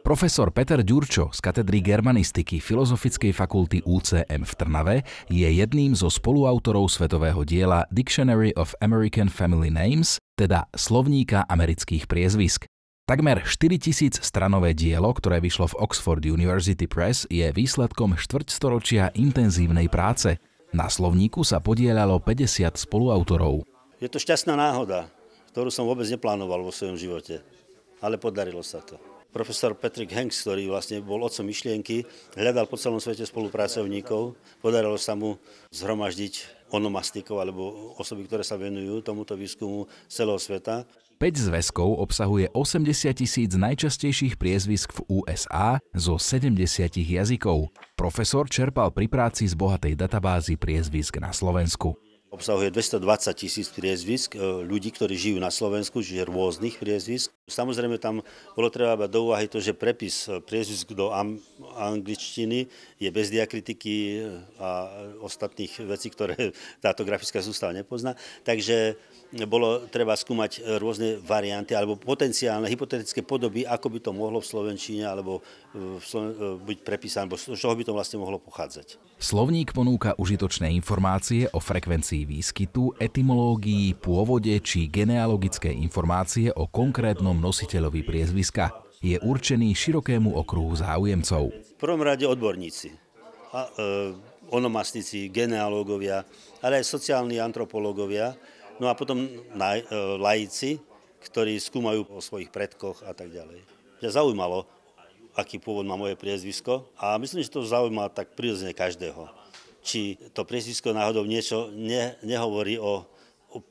Profesor Peter Ďurčo z katedry germanistiky Filozofickej fakulty UCM v Trnave je jedným zo spoluautorov svetového diela Dictionary of American Family Names, teda slovníka amerických priezvisk. Takmer 4000-stranové dielo, ktoré vyšlo v Oxford University Press, je výsledkom štvrťstoročia intenzívnej práce. Na slovníku sa podieľalo 50 spoluautorov. Je to šťastná náhoda, ktorú som vôbec neplánoval vo svojom živote, ale podarilo sa to. Profesor Patrick Hanks, ktorý vlastne bol otcom myšlienky, hľadal po celom svete spolupracovníkov. Podarilo sa mu zhromaždiť onomastikov alebo osoby, ktoré sa venujú tomuto výskumu z celého sveta. 5 zväzkov obsahuje 80 000 najčastejších priezvisk v USA zo 70 jazykov. Profesor čerpal pri práci z bohatej databázy priezvisk na Slovensku. Obsahuje 220 000 priezvisk ľudí, ktorí žijú na Slovensku, čiže rôznych priezvisk. Samozrejme tam bolo treba brať do úvahy to, že prepis priezvisk do angličtiny je bez diakritiky a ostatných vecí, ktoré táto grafická sústava nepozná. Takže bolo treba skúmať rôzne varianty alebo potenciálne hypotetické podoby, ako by to mohlo v slovenčine alebo byť prepísané, alebo z čoho by to vlastne mohlo pochádzať. Slovník ponúka užitočné informácie o frekvencii výskytu, etymológii, pôvode či genealogické informácie o konkrétnom nositeľovi priezviska. Je určený širokému okruhu záujemcov. V prvom rade odborníci, onomastici, genealógovia, ale aj sociálni antropológovia, no a potom laici, ktorí skúmajú o svojich predkoch a tak ďalej. Mňa zaujímalo, aký pôvod má moje priezvisko a myslím, že to zaujíma tak prirodzene každého. Či to priezvisko náhodou niečo nehovorí o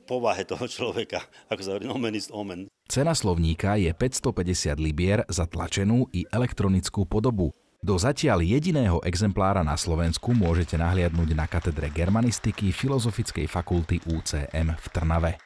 povahe toho človeka, ako sa hovorí nomen ist omen. Cena slovníka je 550 libier za tlačenú i elektronickú podobu. Do zatiaľ jediného exemplára na Slovensku môžete nahliadnúť na katedre germanistiky Filozofickej fakulty UCM v Trnave.